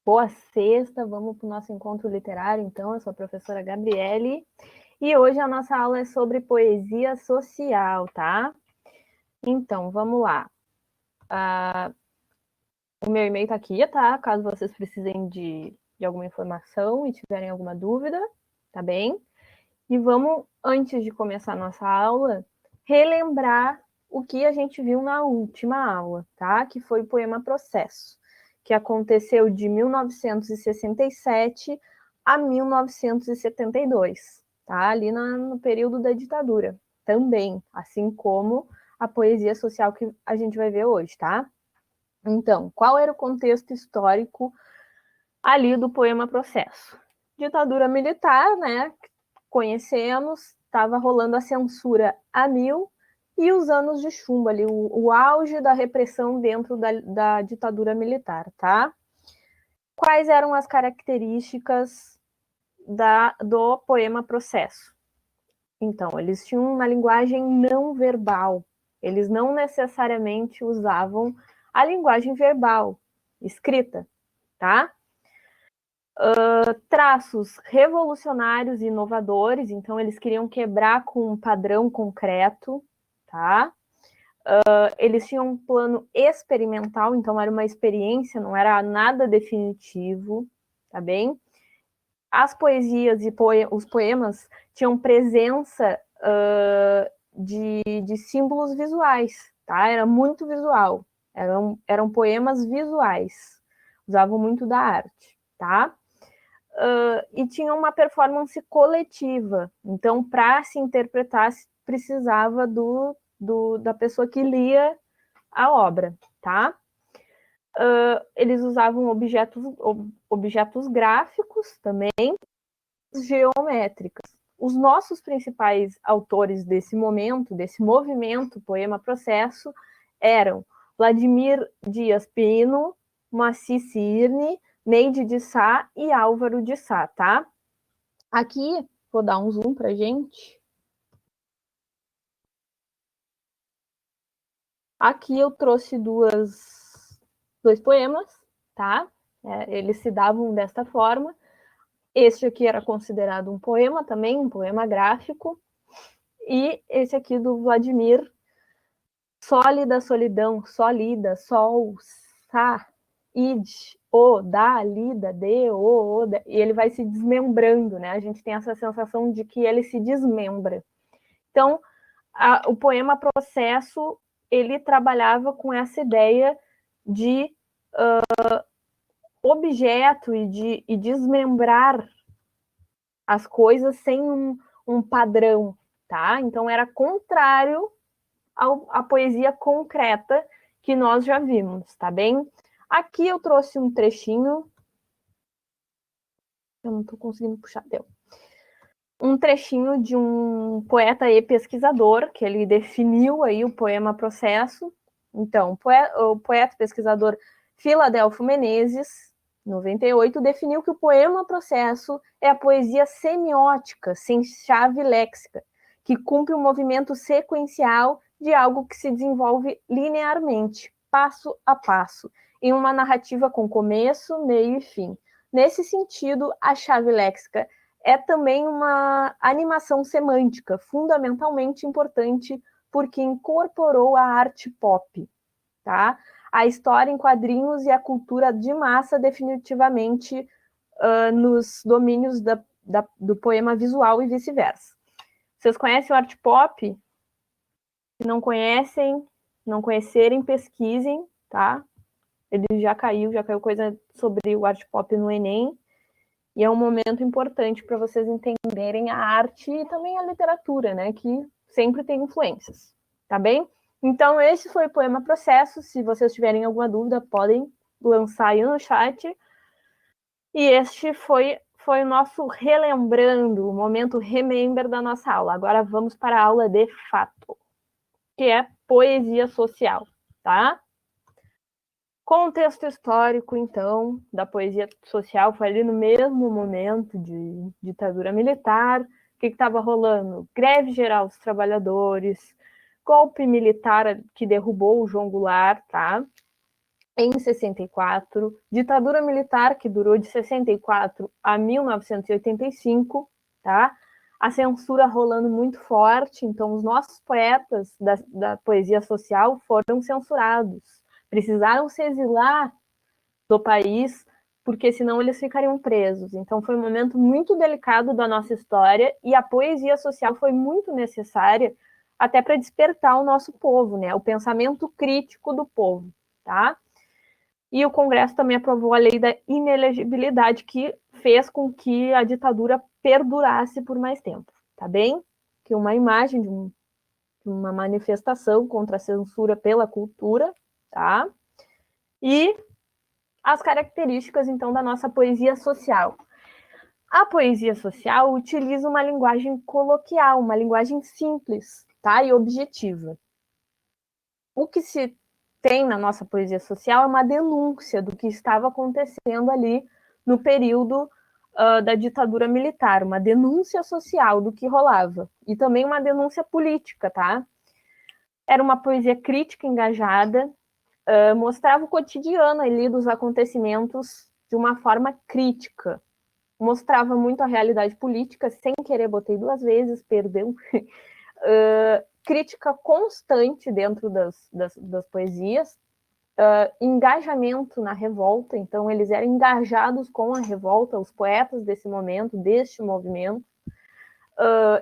Boa sexta, vamos para o nosso encontro literário, então. Eu sou a professora Gabriele e hoje a nossa aula é sobre poesia social, tá? Então, vamos lá. O meu e-mail está aqui, tá? Caso vocês precisem de alguma informação e tiverem alguma dúvida, tá bem? E vamos, antes de começar a nossa aula, relembrar o que a gente viu na última aula, tá? Que foi o poema Processo, que aconteceu de 1967 a 1972, tá? Ali no período da ditadura, também, assim como a poesia social que a gente vai ver hoje, tá? Então, qual era o contexto histórico ali do poema Processo? Ditadura militar, né? Conhecemos, estava rolando a censura a mil e os anos de chumbo ali, o auge da repressão dentro da ditadura militar, tá? Quais eram as características do poema Processo? Então, eles tinham uma linguagem não verbal, eles não necessariamente usavam a linguagem verbal, escrita, tá? Traços revolucionários e inovadores, então eles queriam quebrar com um padrão concreto, tá? Eles tinham um plano experimental, então era uma experiência, não era nada definitivo, tá bem? As poesias e os poemas tinham presença de símbolos visuais, tá? Era muito visual, eram poemas visuais, usavam muito da arte, tá? E tinha uma performance coletiva. Então, para se interpretar, precisava da pessoa que lia a obra, tá? Eles usavam objetos gráficos também, geométricas. Os nossos principais autores desse momento, desse movimento Poema Processo, eram Vladimir Dias Pino, Moacir Cirne, Neide de Sá e Álvaro de Sá, tá? Aqui, vou dar um zoom pra gente. Aqui eu trouxe dois poemas, tá? Eles se davam desta forma. Este aqui era considerado um poema também, um poema gráfico. E esse aqui do Vladimir, Sólida Solidão, Sólida, Sol, Sá, Id, O, Da, Lida, De, O, Da, e ele vai se desmembrando, né? A gente tem essa sensação de que ele se desmembra. Então, o poema Processo, ele trabalhava com essa ideia de objeto e de desmembrar as coisas sem um padrão, tá? Então, era contrário à poesia concreta que nós já vimos, tá bem? Aqui eu trouxe um trechinho. Eu não estou conseguindo puxar, deu. Um trechinho de um poeta e pesquisador, que ele definiu aí o poema Processo. Então, o poeta e pesquisador Filadelfo Menezes, 98, definiu que o poema Processo é a poesia semiótica, sem chave léxica, que cumpre um movimento sequencial de algo que se desenvolve linearmente, passo a passo, em uma narrativa com começo, meio e fim. Nesse sentido, a chave léxica é também uma animação semântica fundamentalmente importante porque incorporou a arte pop, tá? A história em quadrinhos e a cultura de massa definitivamente nos domínios do poema visual e vice-versa. Vocês conhecem o arte pop? Se não conhecem, não conhecerem, pesquisem, tá? Ele já caiu coisa sobre o arte pop no Enem. E é um momento importante para vocês entenderem a arte e também a literatura, né? Que sempre tem influências, tá bem? Então, esse foi o poema Processo. Se vocês tiverem alguma dúvida, podem lançar aí no chat. E este foi o nosso relembrando, o momento remember da nossa aula. Agora vamos para a aula de fato, que é poesia social, tá? Contexto histórico, então, da poesia social foi ali no mesmo momento de ditadura militar. O que estava rolando? Greve geral dos trabalhadores, golpe militar que derrubou o João Goulart, tá? em 64, ditadura militar, que durou de 64 a 1985, tá? A censura rolando muito forte, então os nossos poetas da poesia social foram censurados, precisaram se exilar do país, porque senão eles ficariam presos. Então foi um momento muito delicado da nossa história e a poesia social foi muito necessária até para despertar o nosso povo, né? O pensamento crítico do povo, tá? E o Congresso também aprovou a lei da inelegibilidade, que fez com que a ditadura perdurasse por mais tempo, tá bem? Que uma imagem de uma manifestação contra a censura pela cultura, tá? E as características, então, da nossa poesia social. A poesia social utiliza uma linguagem coloquial, uma linguagem simples, tá? E objetiva. O que se tem na nossa poesia social é uma denúncia do que estava acontecendo ali no período da ditadura militar, uma denúncia social do que rolava, e também uma denúncia política, tá? Era uma poesia crítica, engajada, mostrava o cotidiano ali dos acontecimentos de uma forma crítica, mostrava muito a realidade política, sem querer botei 2 vezes, perdão, crítica constante dentro das poesias, engajamento na revolta, então eles eram engajados com a revolta, os poetas desse momento, deste movimento.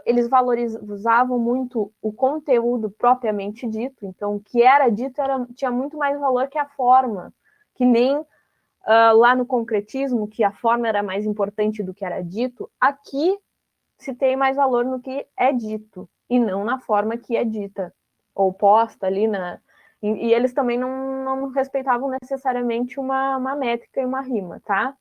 Eles valorizavam muito o conteúdo propriamente dito, então o que era dito tinha muito mais valor que a forma, que nem lá no concretismo, que a forma era mais importante do que era dito, aqui se tem mais valor no que é dito, e não na forma que é dita, ou posta ali na... E eles também não respeitavam necessariamente uma métrica e uma rima, tá?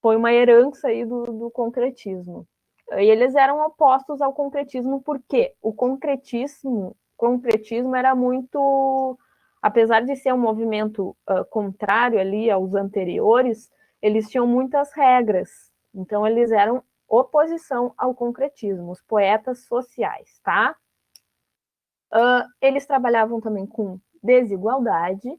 Foi uma herança aí do concretismo. E eles eram opostos ao concretismo, porque o concretismo era muito... Apesar de ser um movimento contrário ali aos anteriores, eles tinham muitas regras. Então, eles eram oposição ao concretismo, os poetas sociais, tá? Eles trabalhavam também com desigualdade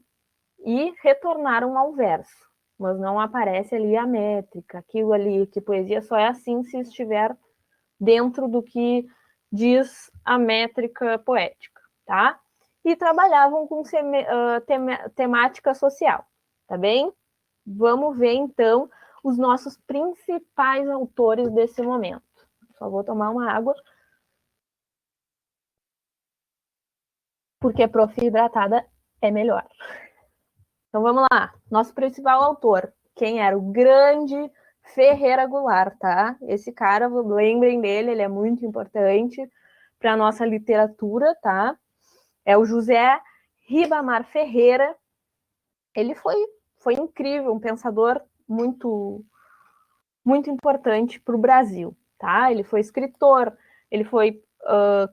e retornaram ao verso, mas não aparece ali a métrica, aquilo ali, que poesia só é assim se estiver dentro do que diz a métrica poética, tá? E trabalhavam com temática social, tá bem? Vamos ver, então, os nossos principais autores desse momento. Só vou tomar uma água. Porque prof hidratada é melhor. Então vamos lá. Nosso principal autor, quem era? O grande Ferreira Goulart, tá? Esse cara, lembrem dele, ele é muito importante para a nossa literatura, tá? É o José Ribamar Ferreira. Ele foi incrível, um pensador muito importante para o Brasil, tá? Ele foi escritor, ele foi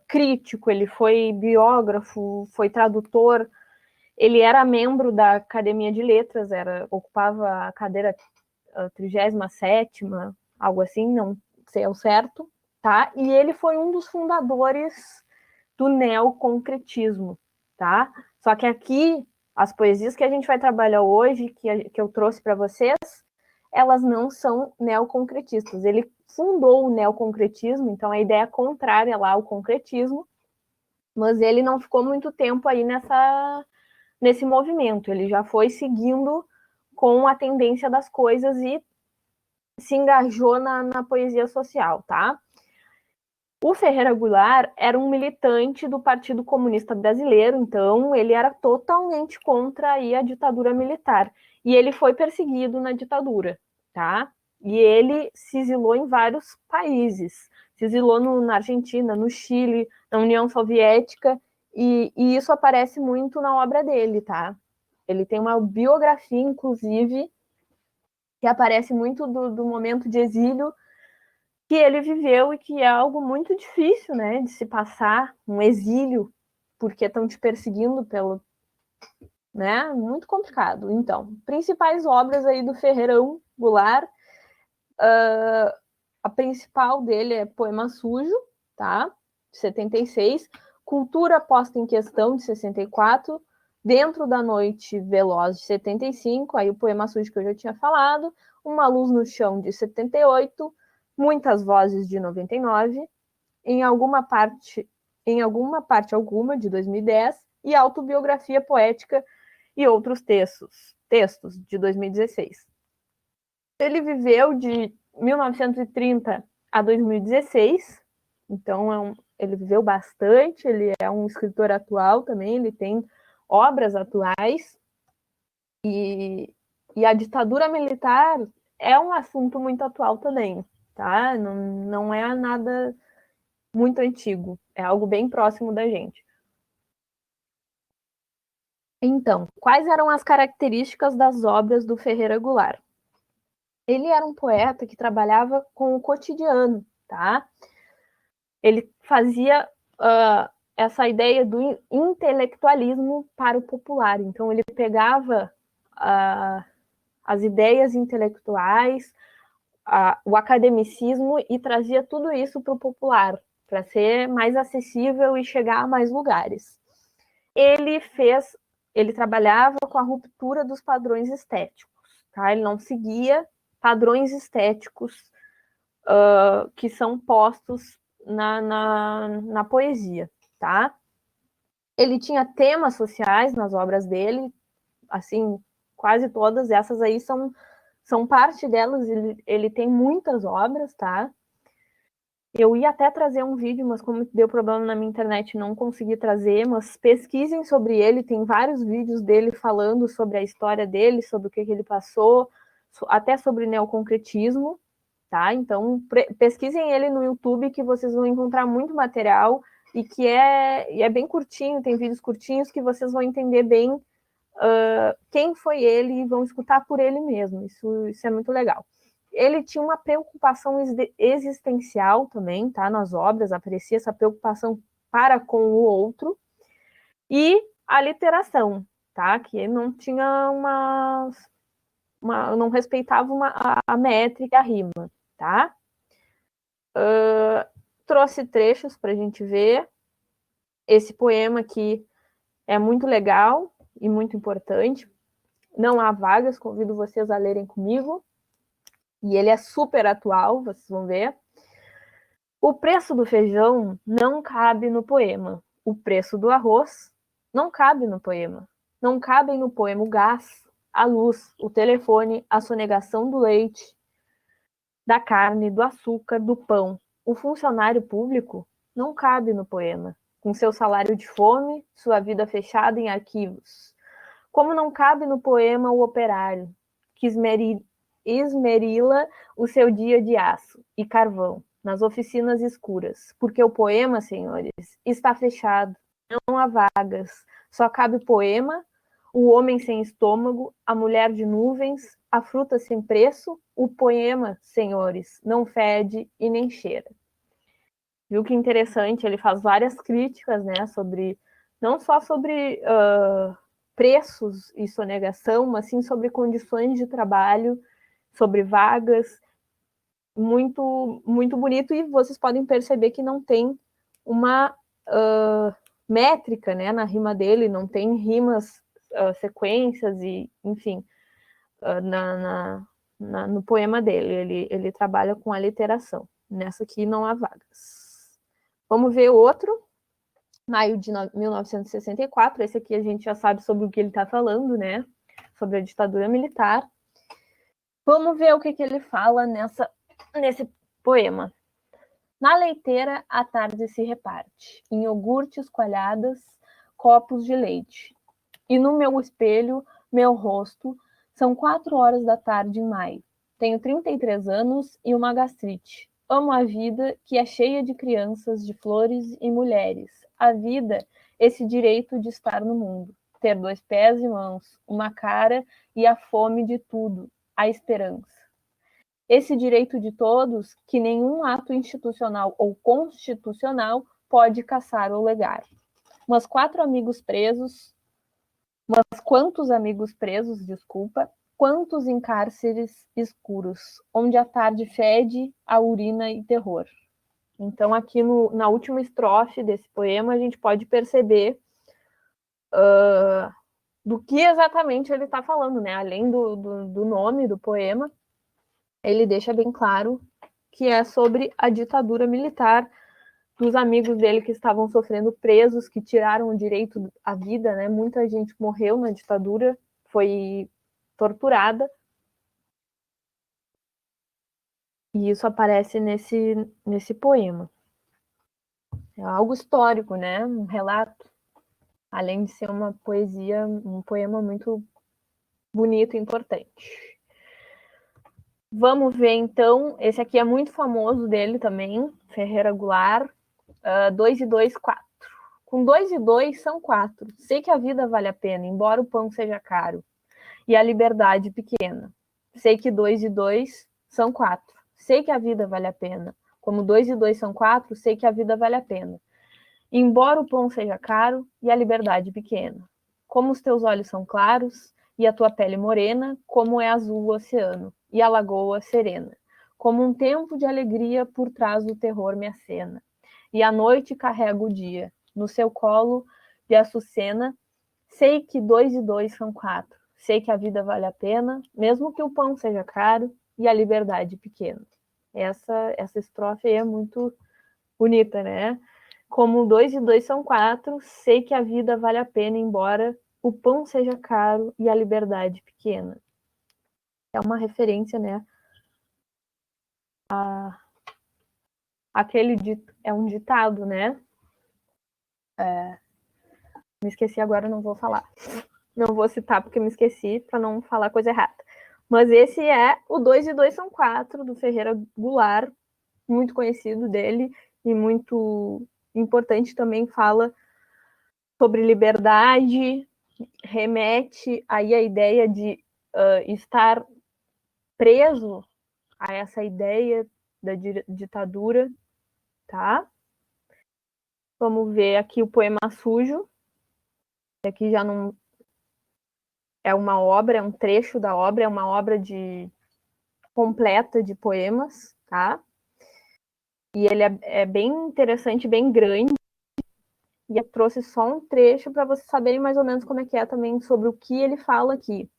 crítico, ele foi biógrafo, foi tradutor. Ele era membro da Academia de Letras, ocupava a cadeira 37ª, algo assim, não sei ao certo, tá? E ele foi um dos fundadores do neoconcretismo, tá? Só que aqui, as poesias que a gente vai trabalhar hoje, que eu trouxe para vocês, elas não são neoconcretistas. Ele fundou o neoconcretismo, então a ideia contrária lá ao concretismo, mas ele não ficou muito tempo aí nesse movimento, ele já foi seguindo com a tendência das coisas e se engajou na poesia social, tá? O Ferreira Goulart era um militante do Partido Comunista Brasileiro, então ele era totalmente contra aí a ditadura militar. E ele foi perseguido na ditadura, tá? E ele se exilou em vários países. Se exilou na Argentina, no Chile, na União Soviética, e isso aparece muito na obra dele, tá? Ele tem uma biografia, inclusive, que aparece muito do momento de exílio que ele viveu e que é algo muito difícil, né, de se passar, um exílio, porque estão te perseguindo pelo, né, muito complicado. Então, principais obras aí do Ferreirão Goulart, a principal dele é Poema Sujo, tá, de 76, Cultura Posta em Questão, de 64, Dentro da Noite Veloz, de 75, aí o Poema Sujo que eu já tinha falado, Uma Luz no Chão, de 78, Muitas Vozes, de 99, em alguma parte alguma, de 2010, e Autobiografia Poética e Outros textos, de 2016. Ele viveu de 1930 a 2016, então ele viveu bastante, ele é um escritor atual também, ele tem obras atuais, e a ditadura militar é um assunto muito atual também, tá? Não é nada muito antigo, é algo bem próximo da gente. Então, quais eram as características das obras do Ferreira Goulart? Ele era um poeta que trabalhava com o cotidiano, tá? Ele fazia essa ideia do intelectualismo para o popular. Então, ele pegava as ideias intelectuais, o academicismo e trazia tudo isso para o popular, para ser mais acessível e chegar a mais lugares. Ele trabalhava com a ruptura dos padrões estéticos, tá? Ele não seguia padrões estéticos que são postos na poesia, tá? Ele tinha temas sociais nas obras dele, assim, quase todas essas aí são parte delas, ele tem muitas obras, tá? Eu ia até trazer um vídeo, mas como deu problema na minha internet, não consegui trazer, mas pesquisem sobre ele, tem vários vídeos dele falando sobre a história dele, sobre o que ele passou, até sobre neoconcretismo, tá? Então, pesquisem ele no YouTube, que vocês vão encontrar muito material, e que é bem curtinho, tem vídeos curtinhos que vocês vão entender bem quem foi ele e vão escutar por ele mesmo, isso é muito legal. Ele tinha uma preocupação existencial também, tá? Nas obras, aparecia essa preocupação para com o outro, e a literação, tá? Que não tinha não respeitava a métrica, a rima, tá? Trouxe trechos para a gente ver. Esse poema aqui é muito legal e muito importante. Não há vagas, convido vocês a lerem comigo. E ele é super atual, vocês vão ver. O preço do feijão não cabe no poema. O preço do arroz não cabe no poema. Não cabem no poema o gás, a luz, o telefone, a sonegação do leite, da carne, do açúcar, do pão. O funcionário público não cabe no poema, com seu salário de fome, sua vida fechada em arquivos. Como não cabe no poema o operário, que esmerila o seu dia de aço e carvão nas oficinas escuras, porque o poema, senhores, está fechado, não há vagas, só cabe o poema, o homem sem estômago, a mulher de nuvens, a fruta sem preço, o poema, senhores, não fede e nem cheira. Viu que interessante? Ele faz várias críticas, né, não só sobre preços e sonegação, mas sim sobre condições de trabalho, sobre vagas, muito, muito bonito, e vocês podem perceber que não tem uma métrica, né, na rima dele, não tem rimas, sequências, e, enfim, no poema dele, ele trabalha com a literação. Nessa aqui não há vagas. Vamos ver outro. Maio de 1964, esse aqui a gente já sabe sobre o que ele está falando, né? Sobre a ditadura militar. Vamos ver o que ele fala nesse poema. Na leiteira, a tarde se reparte, em iogurtes coalhadas, copos de leite. E no meu espelho, meu rosto, são 4 horas da tarde em maio. Tenho 33 anos e uma gastrite. Amo a vida, que é cheia de crianças, de flores e mulheres. A vida, esse direito de estar no mundo. Ter 2 pés e mãos, uma cara e a fome de tudo, a esperança. Esse direito de todos, que nenhum ato institucional ou constitucional pode caçar ou legar. Mas quantos amigos presos, desculpa, quantos em cárceres escuros, onde a tarde fede a urina e terror. Então, aqui na última estrofe desse poema, a gente pode perceber do que exatamente ele está falando, né? Além do nome do poema, ele deixa bem claro que é sobre a ditadura militar, dos amigos dele que estavam sofrendo presos, que tiraram o direito à vida, né? Muita gente morreu na ditadura, foi torturada. E isso aparece nesse poema. É algo histórico, né? Um relato, além de ser uma poesia, um poema muito bonito e importante. Vamos ver, então, esse aqui é muito famoso dele também, Ferreira Goulart, 2 e 2, 4. Com 2 e 2 são 4. Sei que a vida vale a pena, embora o pão seja caro, e a liberdade pequena. Sei que 2 e 2 são 4. Sei que a vida vale a pena. Como 2 e 2 são 4, sei que a vida vale a pena. Embora o pão seja caro e a liberdade pequena. Como os teus olhos são claros e a tua pele morena, como é azul o oceano e a lagoa serena. Como um tempo de alegria por trás do terror me acena. E a noite carrega o dia. No seu colo de açucena, sei que 2 e 2 são 4. Sei que a vida vale a pena, mesmo que o pão seja caro e a liberdade pequena. Essa estrofe aí é muito bonita, né? Como 2 e 2 são 4, sei que a vida vale a pena, embora o pão seja caro e a liberdade pequena. É uma referência, né? Aquele dito, é um ditado, né? Me esqueci agora, não vou falar. Não vou citar porque me esqueci para não falar coisa errada. Mas esse é o 2 e 2 são 4, do Ferreira Goulart, muito conhecido dele e muito importante, também fala sobre liberdade, remete aí a ideia de estar preso a essa ideia da ditadura, tá? Vamos ver aqui o poema sujo. Aqui já não é uma obra, é um trecho da obra, é uma obra completa de poemas, tá? E ele é bem interessante, bem grande. E eu trouxe só um trecho para vocês saberem mais ou menos como é que é também sobre o que ele fala aqui.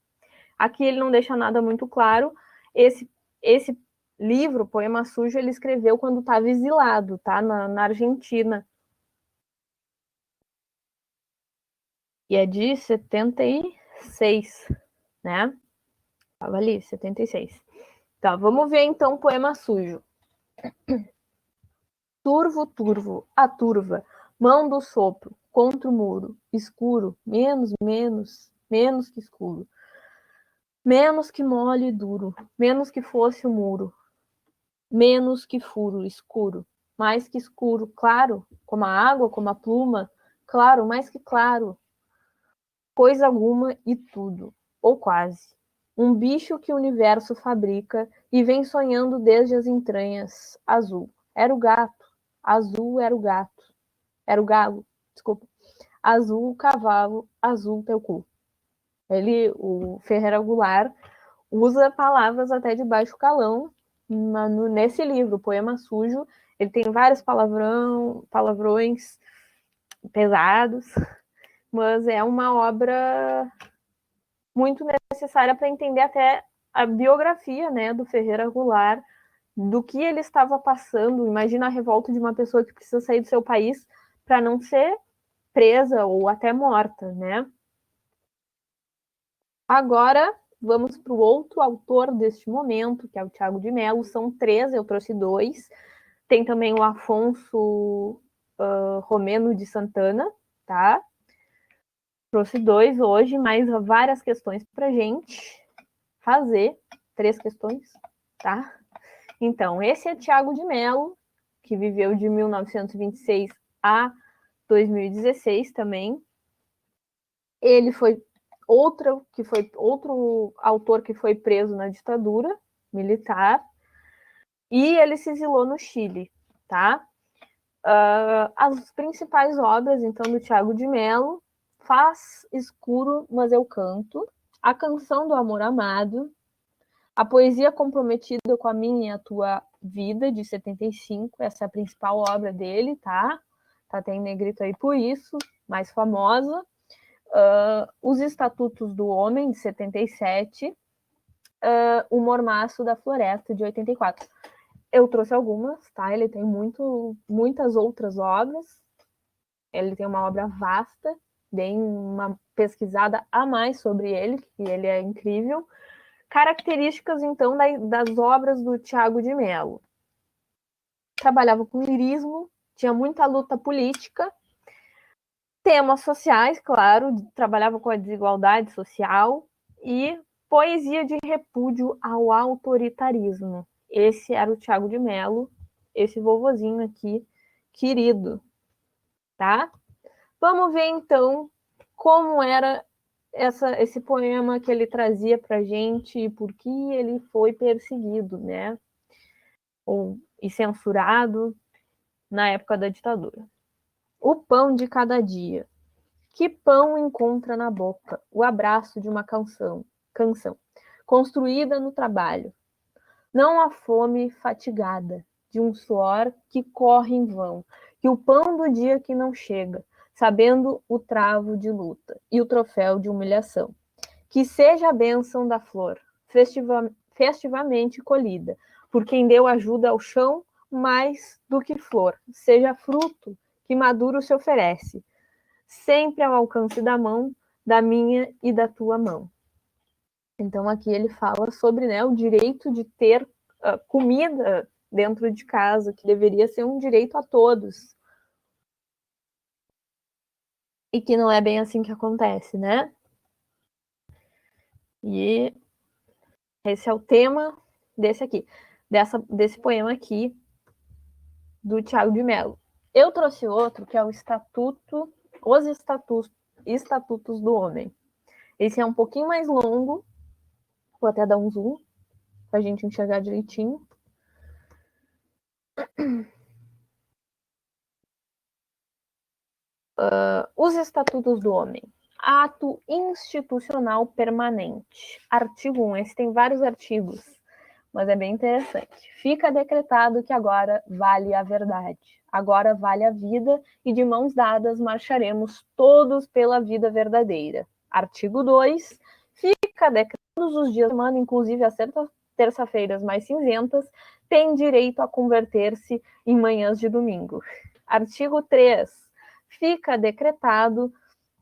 Aqui ele não deixa nada muito claro. Esse livro, Poema Sujo, ele escreveu quando estava exilado, tá? Na Argentina. E é de 76, né? Tava ali, 76. Tá, vamos ver então o Poema Sujo. Turvo, turvo, a turva, mão do sopro, contra o muro, escuro, menos, menos, menos que escuro. Menos que mole e duro, menos que fosse o muro, menos que furo, escuro, mais que escuro, claro, como a água, como a pluma, claro, mais que claro, coisa alguma e tudo, ou quase. Um bicho que o universo fabrica e vem sonhando desde as entranhas, azul. Era o gato, azul era o gato, era o galo, desculpa. Azul o cavalo, azul teu cu. Ele, o Ferreira Goulart, usa palavras até de baixo calão nesse livro, Poema Sujo. Ele tem vários palavrões pesados, mas é uma obra muito necessária para entender até a biografia, né, do Ferreira Goulart, do que ele estava passando. Imagina a revolta de uma pessoa que precisa sair do seu país para não ser presa ou até morta, né? Agora, vamos para o outro autor deste momento, que é o Tiago de Mello. São 3, eu trouxe 2. Tem também o Afonso Romeno de Santana, tá? Trouxe 2 hoje, mais várias questões para gente fazer. 3 questões, tá? Então, esse é Tiago de Mello, que viveu de 1926 a 2016 também. Ele foi outro autor que foi preso na ditadura militar e ele se exilou no Chile, tá? As principais obras, então, do Tiago de Mello: Faz escuro, mas eu canto, A Canção do Amor Amado, A Poesia Comprometida com a Minha e a Tua Vida, de 75, essa é a principal obra dele, tá? Tá até em negrito aí por isso, mais famosa. Os Estatutos do Homem, de 77, o Mormaço da Floresta, de 84. Eu trouxe algumas, tá? Ele tem muitas outras obras. Ele tem uma obra vasta, deem uma pesquisada a mais sobre ele, que ele é incrível. Características, então, das obras do Tiago de Mello. Trabalhava com lirismo, tinha muita luta política, temas sociais, claro, trabalhava com a desigualdade social e poesia de repúdio ao autoritarismo. Esse era o Tiago de Mello, esse vovozinho aqui, querido, tá? Vamos ver, então, como era esse poema que ele trazia para gente e por que ele foi perseguido, né? E censurado na época da ditadura. O pão de cada dia. Que pão encontra na boca o abraço de uma canção, construída no trabalho. Não a fome fatigada de um suor que corre em vão, que o pão do dia que não chega, sabendo o travo de luta e o troféu de humilhação. Que seja a bênção da flor, festivamente colhida, por quem deu ajuda ao chão mais do que flor, seja fruto que maduro se oferece, sempre ao alcance da mão, da minha e da tua mão. Então aqui ele fala sobre, né, o direito de ter comida dentro de casa, que deveria ser um direito a todos. E que não é bem assim que acontece, né? E esse é o tema desse poema aqui, do Tiago de Mello. Eu trouxe outro, que é os Estatutos do Homem. Esse é um pouquinho mais longo, vou até dar um zoom, para a gente enxergar direitinho. Os Estatutos do Homem. Ato institucional permanente. Artigo 1. Esse tem vários artigos, mas é bem interessante. Fica decretado que agora vale a verdade. Agora vale a vida e de mãos dadas marcharemos todos pela vida verdadeira. Artigo 2. Fica decretado todos os dias da semana, inclusive as terça-feiras mais cinzentas, tem direito a converter-se em manhãs de domingo. Artigo 3. Fica decretado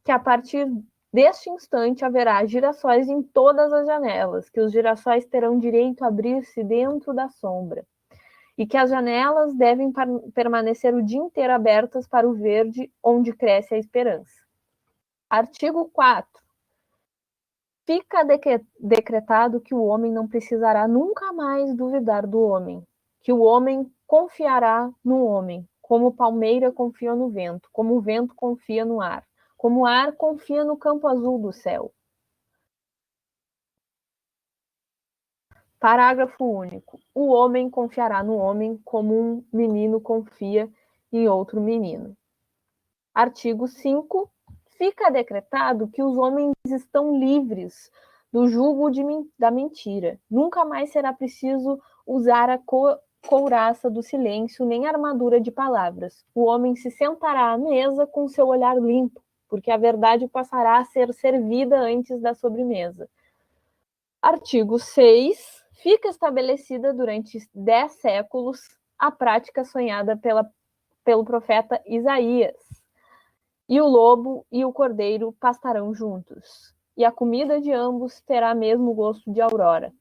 que a partir deste instante haverá girassóis em todas as janelas, que os girassóis terão direito a abrir-se dentro da sombra, e que as janelas devem permanecer o dia inteiro abertas para o verde, onde cresce a esperança. Artigo 4. Fica decretado que o homem não precisará nunca mais duvidar do homem, que o homem confiará no homem, como palmeira confia no vento, como o vento confia no ar, como o ar confia no campo azul do céu. Parágrafo único. O homem confiará no homem como um menino confia em outro menino. Artigo 5. Fica decretado que os homens estão livres do jugo da mentira. Nunca mais será preciso usar a couraça do silêncio nem a armadura de palavras. O homem se sentará à mesa com seu olhar limpo, porque a verdade passará a ser servida antes da sobremesa. Artigo 6. Fica estabelecida durante 10 séculos a prática sonhada pelo profeta Isaías. E o lobo e o cordeiro pastarão juntos, e a comida de ambos terá mesmo gosto de aurora.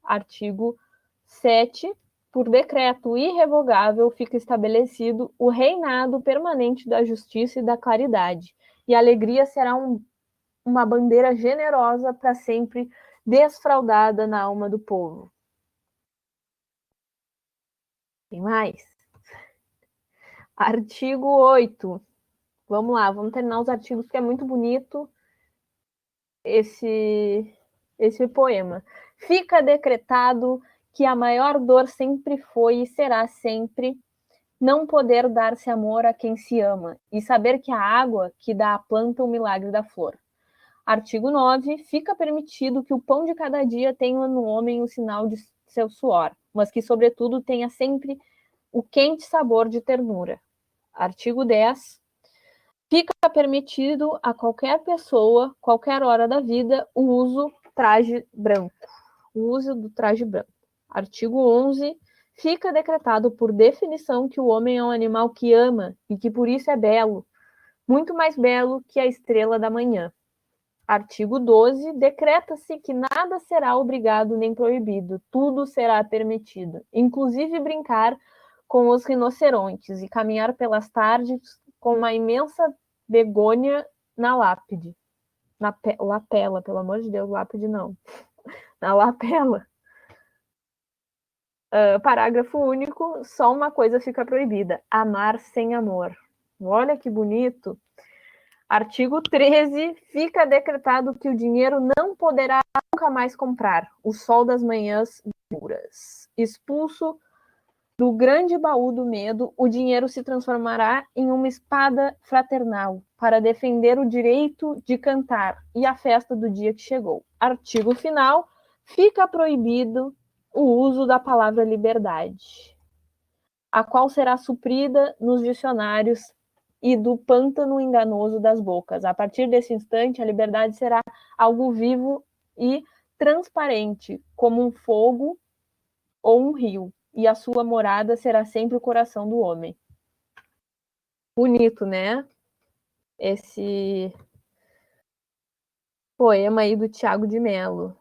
Artigo 7. Por decreto irrevogável fica estabelecido o reinado permanente da justiça e da claridade, e a alegria será uma bandeira generosa para sempre desfraldada na alma do povo. Tem mais? Artigo 8. Vamos lá, vamos terminar os artigos, que é muito bonito esse poema. Fica decretado que a maior dor sempre foi e será sempre não poder dar-se amor a quem se ama e saber que a água que dá à planta o milagre da flor. Artigo 9. Fica permitido que o pão de cada dia tenha no homem o sinal de seu suor, mas que, sobretudo, tenha sempre o quente sabor de ternura. Artigo 10. Fica permitido a qualquer pessoa, qualquer hora da vida, o uso traje branco. O uso do traje branco. Artigo 11. Fica decretado por definição que o homem é um animal que ama e que por isso é belo, muito mais belo que a estrela da manhã. Artigo 12. Decreta-se que nada será obrigado nem proibido, tudo será permitido, inclusive brincar com os rinocerontes e caminhar pelas tardes com uma imensa begônia na lápide. Na lapela, pelo amor de Deus, lápide não. Na lapela. Parágrafo único, só uma coisa fica proibida: amar sem amor. Olha que bonito. Artigo 13, fica decretado que o dinheiro não poderá nunca mais comprar o sol das manhãs duras. Expulso do grande baú do medo, o dinheiro se transformará em uma espada fraternal para defender o direito de cantar e a festa do dia que chegou. Artigo final, fica proibido o uso da palavra liberdade, a qual será suprida nos dicionários e do pântano enganoso das bocas. A partir desse instante, a liberdade será algo vivo e transparente, como um fogo ou um rio, e a sua morada será sempre o coração do homem. Bonito, né? Esse poema aí do Tiago de Mello,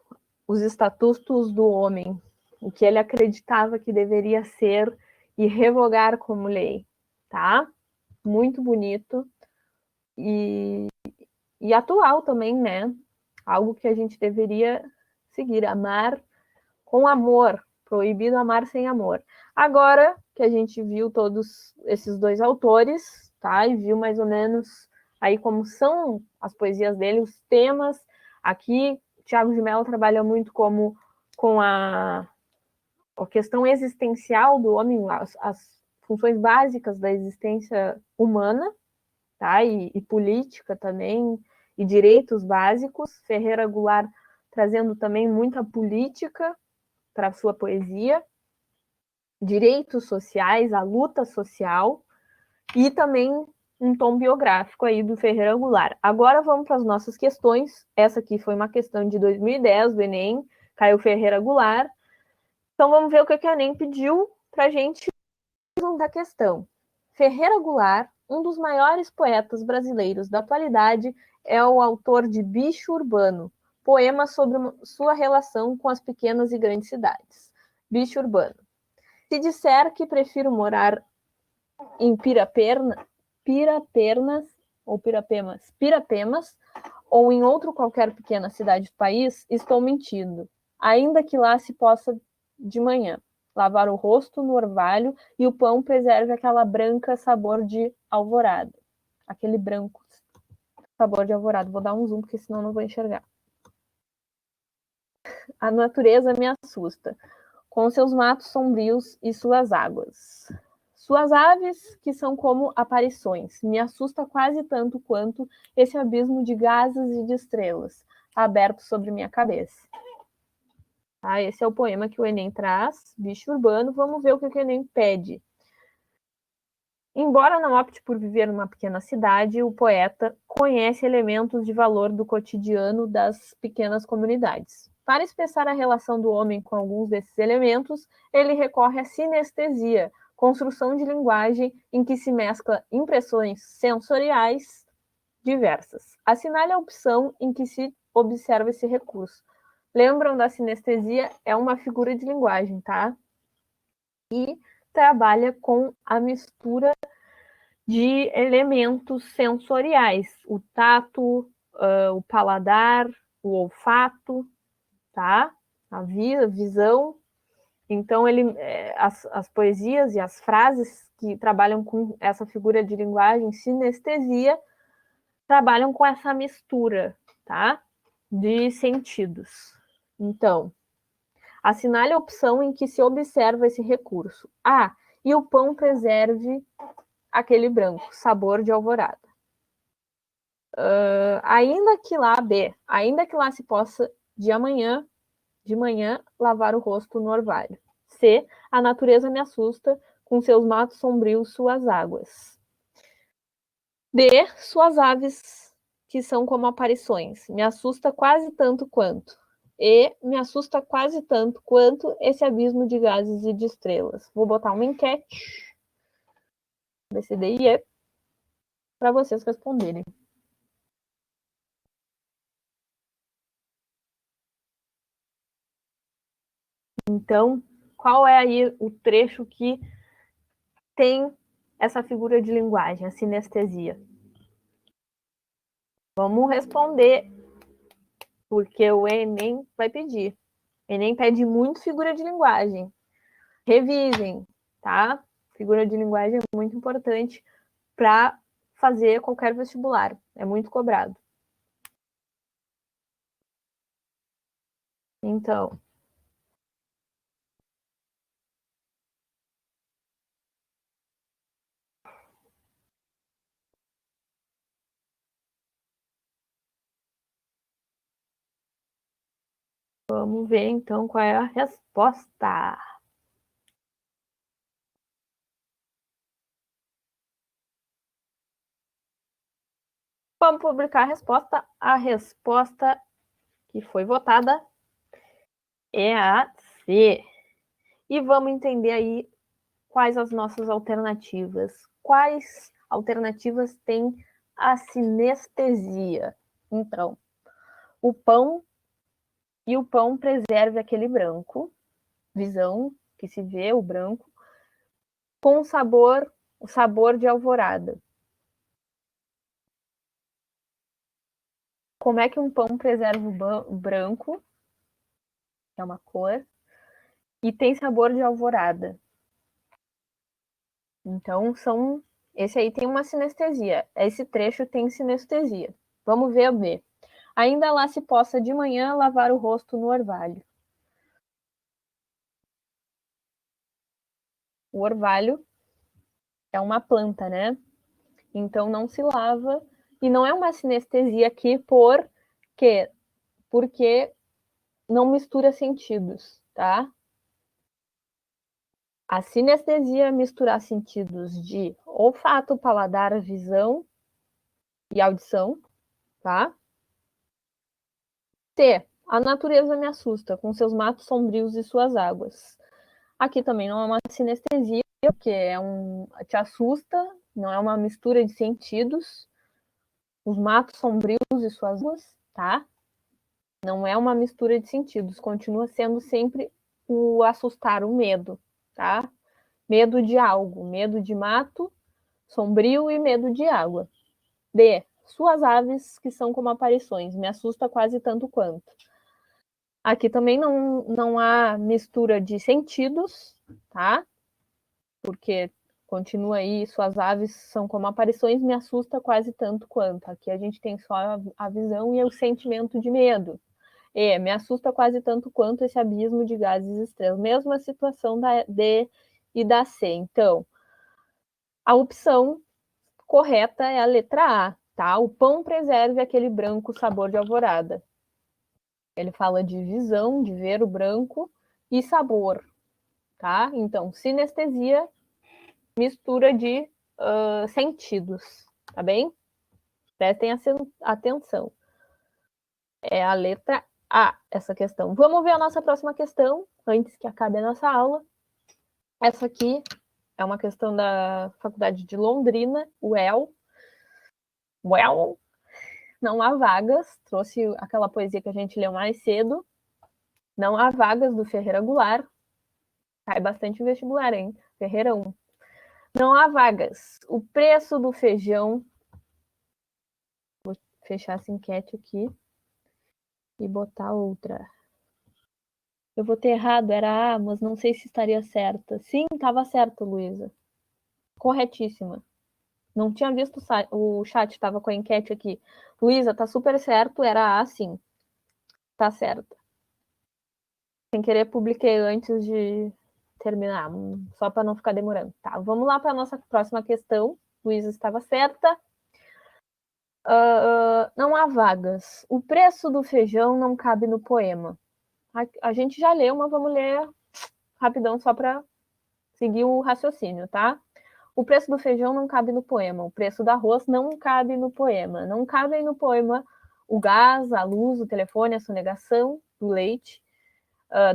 Os Estatutos do Homem, o que ele acreditava que deveria ser e revogar como lei, tá? Muito bonito e atual também, né? Algo que a gente deveria seguir, amar com amor, proibido amar sem amor. Agora que a gente viu todos esses dois autores, tá? E viu mais ou menos aí como são as poesias dele, os temas. Aqui, Tiago de Mello trabalha muito com a questão existencial do homem, as funções básicas da existência humana, tá? E política também, e direitos básicos. Ferreira Goulart trazendo também muita política para a sua poesia, direitos sociais, a luta social, e também um tom biográfico aí do Ferreira Goulart. Agora vamos para as nossas questões. Essa aqui foi uma questão de 2010 do Enem, caiu Ferreira Goulart. Então vamos ver o que a Enem pediu para a gente da questão. Ferreira Goulart, um dos maiores poetas brasileiros da atualidade, é o autor de Bicho Urbano, poema sobre sua relação com as pequenas e grandes cidades. Bicho Urbano. Se disser que prefiro morar em Pirapemas, ou em outro qualquer pequena cidade do país, estou mentindo. Ainda que lá se possa de manhã lavar o rosto no orvalho e o pão preserve aquela branca sabor de alvorada. Aquele branco sabor de alvorada. Vou dar um zoom, porque senão não vou enxergar. A natureza me assusta, com seus matos sombrios e suas águas. Suas aves, que são como aparições, me assusta quase tanto quanto esse abismo de gases e de estrelas aberto sobre minha cabeça. Tá? Esse é o poema que o Enem traz, Bicho Urbano. Vamos ver o que o Enem pede. Embora não opte por viver numa pequena cidade, o poeta conhece elementos de valor do cotidiano das pequenas comunidades. Para expressar a relação do homem com alguns desses elementos, ele recorre à sinestesia, construção de linguagem em que se mescla impressões sensoriais diversas. Assinale a opção em que se observa esse recurso. Lembram da sinestesia? É uma figura de linguagem, tá? E trabalha com a mistura de elementos sensoriais, o tato, o paladar, o olfato, tá? A visão. Então, as poesias e as frases que trabalham com essa figura de linguagem, sinestesia, trabalham com essa mistura, tá? De sentidos. Então, assinale a opção em que se observa esse recurso. A. E o pão preserve aquele branco, sabor de alvorada. Ainda que lá se possa de manhã, lavar o rosto no orvalho. C. A natureza me assusta, com seus matos sombrios, suas águas. D, suas aves que são como aparições. Me assusta quase tanto quanto. E me assusta quase tanto quanto esse abismo de gases e de estrelas. Vou botar uma enquete. B, C, D e E para vocês responderem. Então, qual é aí o trecho que tem essa figura de linguagem, a sinestesia? Vamos responder, porque o Enem vai pedir. O Enem pede muito figura de linguagem. Revisem, tá? Figura de linguagem é muito importante para fazer qualquer vestibular. É muito cobrado. Então, vamos ver então qual é a resposta. Vamos publicar a resposta. A resposta que foi votada é a C. E vamos entender aí quais as nossas alternativas. Quais alternativas tem a sinestesia? Então, o pão e o pão preserve aquele branco, visão que se vê o branco, com sabor, o sabor de alvorada. Como é que um pão preserva o branco, que é uma cor, e tem sabor de alvorada? Então, esse aí tem uma sinestesia. Esse trecho tem sinestesia. Vamos ver o B. Ainda lá se possa de manhã lavar o rosto no orvalho. O orvalho é uma planta, né? Então não se lava. E não é uma sinestesia aqui porque não mistura sentidos, tá? A sinestesia é misturar sentidos de olfato, paladar, visão e audição, tá? T. A natureza me assusta, com seus matos sombrios e suas águas. Aqui também não é uma sinestesia, porque te assusta, não é uma mistura de sentidos. Os matos sombrios e suas águas, tá? Não é uma mistura de sentidos, continua sendo sempre o assustar, o medo, tá? Medo de algo, medo de mato sombrio e medo de água. D. Suas aves, que são como aparições, me assusta quase tanto quanto. Aqui também não há mistura de sentidos, tá? Porque continua aí, suas aves são como aparições, me assusta quase tanto quanto. Aqui a gente tem só a visão e o sentimento de medo. E me assusta quase tanto quanto esse abismo de gases estranhos. Mesma situação da D e da C. Então, a opção correta é a letra A, tá? O pão preserve aquele branco sabor de alvorada. Ele fala de visão, de ver o branco e sabor, tá? Então, sinestesia, mistura de sentidos, tá bem? Prestem atenção. É a letra A, essa questão. Vamos ver a nossa próxima questão, antes que acabe a nossa aula. Essa aqui é uma questão da Faculdade de Londrina, UEL. Não há vagas, trouxe aquela poesia que a gente leu mais cedo. Não há vagas do Ferreira Goulart. Cai bastante vestibular, hein? Ferreira 1. Não há vagas. O preço do feijão. Vou fechar essa enquete aqui e botar outra. Eu vou ter errado, era A, mas não sei se estaria certa. Sim, estava certo, Luísa. Corretíssima. Não tinha visto o chat, estava com a enquete aqui. Luísa, tá super certo, era A, sim. Tá certo. Sem querer, publiquei antes de terminar, só para não ficar demorando. Tá, vamos lá para a nossa próxima questão. Luísa estava certa. Não há vagas. O preço do feijão não cabe no poema. A gente já leu, mas vamos ler rapidão só para seguir o raciocínio, tá? O preço do feijão não cabe no poema, o preço do arroz não cabe no poema, não cabem no poema o gás, a luz, o telefone, a sonegação do leite,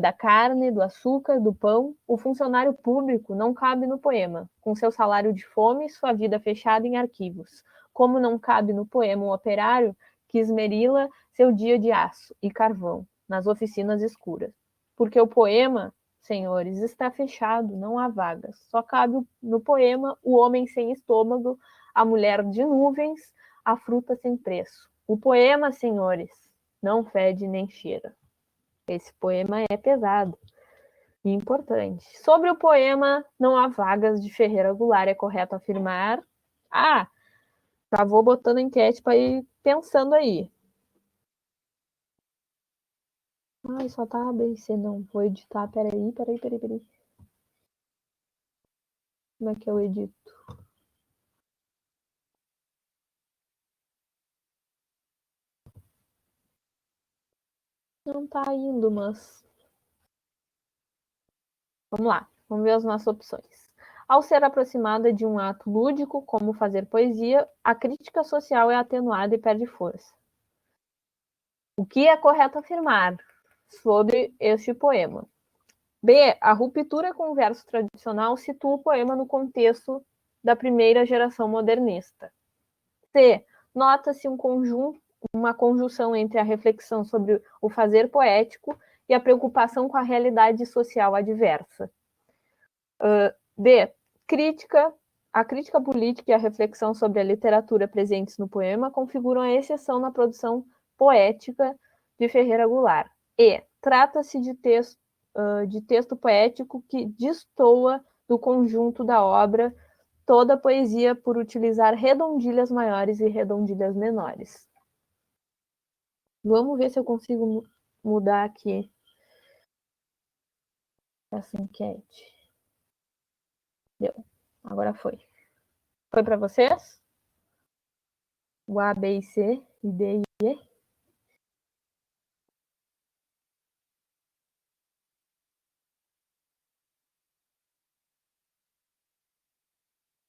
da carne, do açúcar, do pão. O funcionário público não cabe no poema, com seu salário de fome e sua vida fechada em arquivos. Como não cabe no poema um operário que esmerila seu dia de aço e carvão nas oficinas escuras. Porque o poema, senhores, está fechado, não há vagas. Só cabe no poema o homem sem estômago, a mulher de nuvens, a fruta sem preço. O poema, senhores, não fede nem cheira. Esse poema é pesado e importante. Sobre o poema Não Há Vagas, de Ferreira Goulart, é correto afirmar? Já vou botando a enquete para ir pensando aí. Só tá A, B e C, não. Vou editar, peraí. Como é que eu edito? Não tá indo, mas... Vamos lá, vamos ver as nossas opções. Ao ser aproximada de um ato lúdico, como fazer poesia, a crítica social é atenuada e perde força. O que é correto afirmar sobre este poema? B. A ruptura com o verso tradicional situa o poema no contexto da primeira geração modernista. C. Nota-se uma conjunção entre a reflexão sobre o fazer poético e a preocupação com a realidade social adversa. D. A crítica política e a reflexão sobre a literatura presentes no poema configuram a exceção na produção poética de Ferreira Goulart. E. Trata-se de texto poético que destoa do conjunto da obra toda a poesia por utilizar redondilhas maiores e redondilhas menores. Vamos ver se eu consigo mudar aqui essa enquete. Deu. Agora foi. Foi para vocês? O A, B e C, e D e E.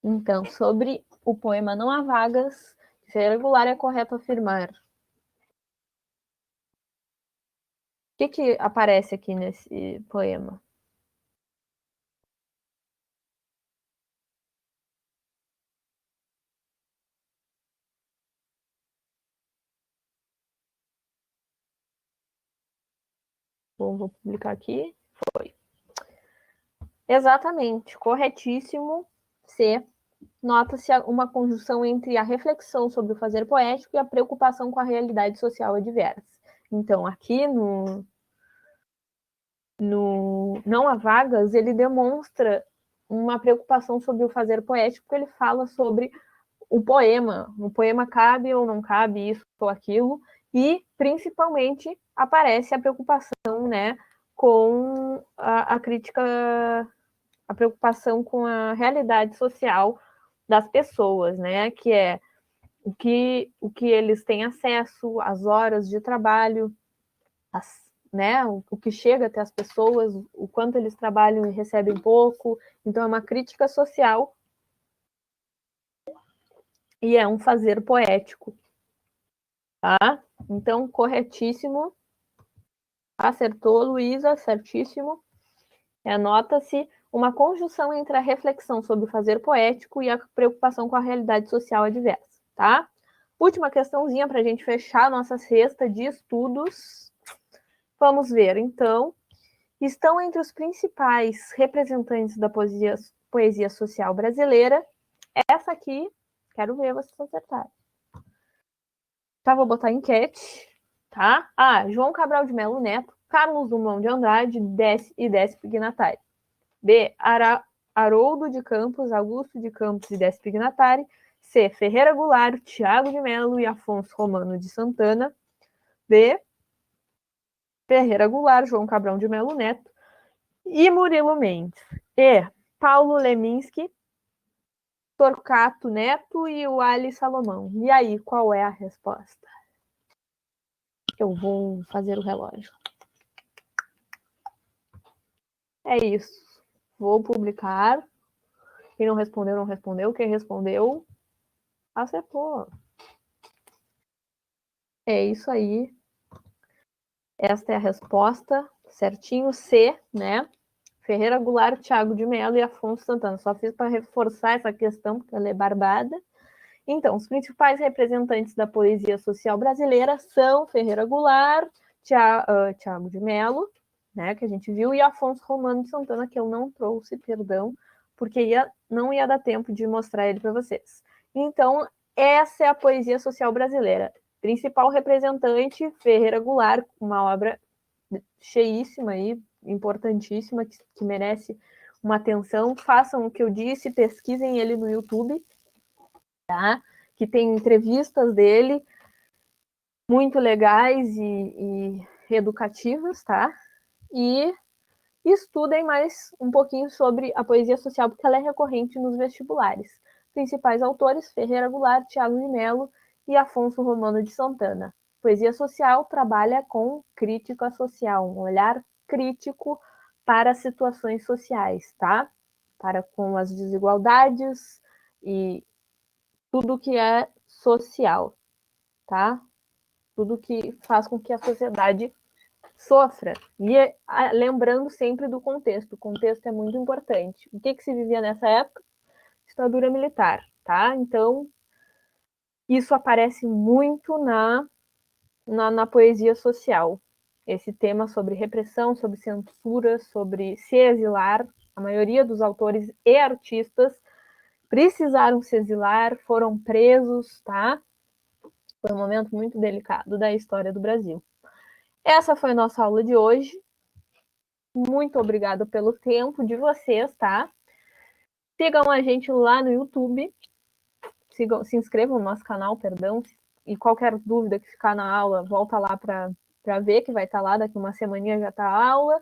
Então, sobre o poema Não Há Vagas, de Ferreira Goulart, é correto afirmar. O que aparece aqui nesse poema? Vou publicar aqui. Foi. Exatamente, corretíssimo. C. Nota-se uma conjunção entre a reflexão sobre o fazer poético e a preocupação com a realidade social adversa. Então, aqui no Não Há Vagas, ele demonstra uma preocupação sobre o fazer poético, porque ele fala sobre o poema cabe ou não cabe isso ou aquilo, e principalmente aparece a preocupação, né, com a crítica, a preocupação com a realidade social das pessoas, né, que é o que eles têm acesso, as horas de trabalho, né, o que chega até as pessoas, o quanto eles trabalham e recebem pouco. Então, é uma crítica social e é um fazer poético. Tá? Então, corretíssimo. Acertou, Luísa, certíssimo. Nota-se uma conjunção entre a reflexão sobre o fazer poético e a preocupação com a realidade social adversa, tá? Última questãozinha para a gente fechar a nossa cesta de estudos. Vamos ver, então. Estão entre os principais representantes da poesia social brasileira. Essa aqui, quero ver vocês acertarem. Tá, vou botar enquete, tá? João Cabral de Melo Neto, Carlos Drummond de Andrade e Décio Pignatari. B. Haroldo de Campos, Augusto de Campos e Décio Pignatari. C. Ferreira Goulart, Tiago de Melo e Afonso Romano de Santana. D. Ferreira Goulart, João Cabral de Melo Neto e Murilo Mendes. E. Paulo Leminski, Torquato Neto e o Ali Salomão. E aí, qual é a resposta? Eu vou fazer o relógio. É isso. Vou publicar. Quem não respondeu, não respondeu. Quem respondeu, acertou. É isso aí. Esta é a resposta. Certinho. C, né? Ferreira Goulart, Thiago de Mello e Afonso Santana. Só fiz para reforçar essa questão, porque ela é barbada. Então, os principais representantes da poesia social brasileira são Ferreira Goulart, Thiago de Mello, né, que a gente viu, e Afonso Romano de Santana, que eu não trouxe, perdão, porque não ia dar tempo de mostrar ele para vocês. Então, essa é a poesia social brasileira. Principal representante, Ferreira Goulart, uma obra cheíssima aí, importantíssima, que merece uma atenção. Façam o que eu disse, pesquisem ele no YouTube, tá? Que tem entrevistas dele muito legais e educativas, tá? E estudem mais um pouquinho sobre a poesia social, porque ela é recorrente nos vestibulares. Principais autores: Ferreira Goulart, Thiago de Mello e Afonso Romano de Santana. Poesia social trabalha com crítica social, um olhar crítico para situações sociais, tá? Para com as desigualdades e tudo que é social, tá? Tudo que faz com que a sociedade sofra. E lembrando sempre do contexto. O contexto é muito importante. O que se vivia nessa época? Ditadura militar, tá? Então, isso aparece muito na poesia social. Esse tema sobre repressão, sobre censura, sobre se exilar. A maioria dos autores e artistas precisaram se exilar, foram presos, tá? Foi um momento muito delicado da história do Brasil. Essa foi a nossa aula de hoje. Muito obrigada pelo tempo de vocês, tá? Sigam a gente lá no YouTube. Se inscrevam no nosso canal, perdão. E qualquer dúvida que ficar na aula, volta lá para ver, que vai estar lá, daqui uma semaninha já está a aula.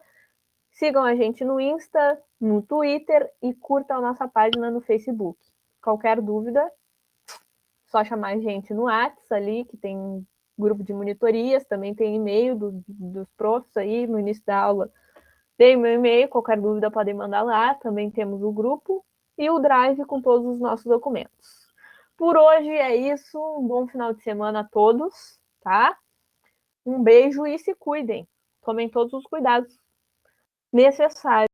Sigam a gente no Insta, no Twitter e curtam a nossa página no Facebook. Qualquer dúvida, só chamar a gente no WhatsApp ali, que tem grupo de monitorias, também tem e-mail dos profs aí no início da aula. Tem meu e-mail, qualquer dúvida podem mandar lá. Também temos o grupo e o Drive com todos os nossos documentos. Por hoje é isso. Um bom final de semana a todos, tá? Um beijo e se cuidem. Tomem todos os cuidados necessários.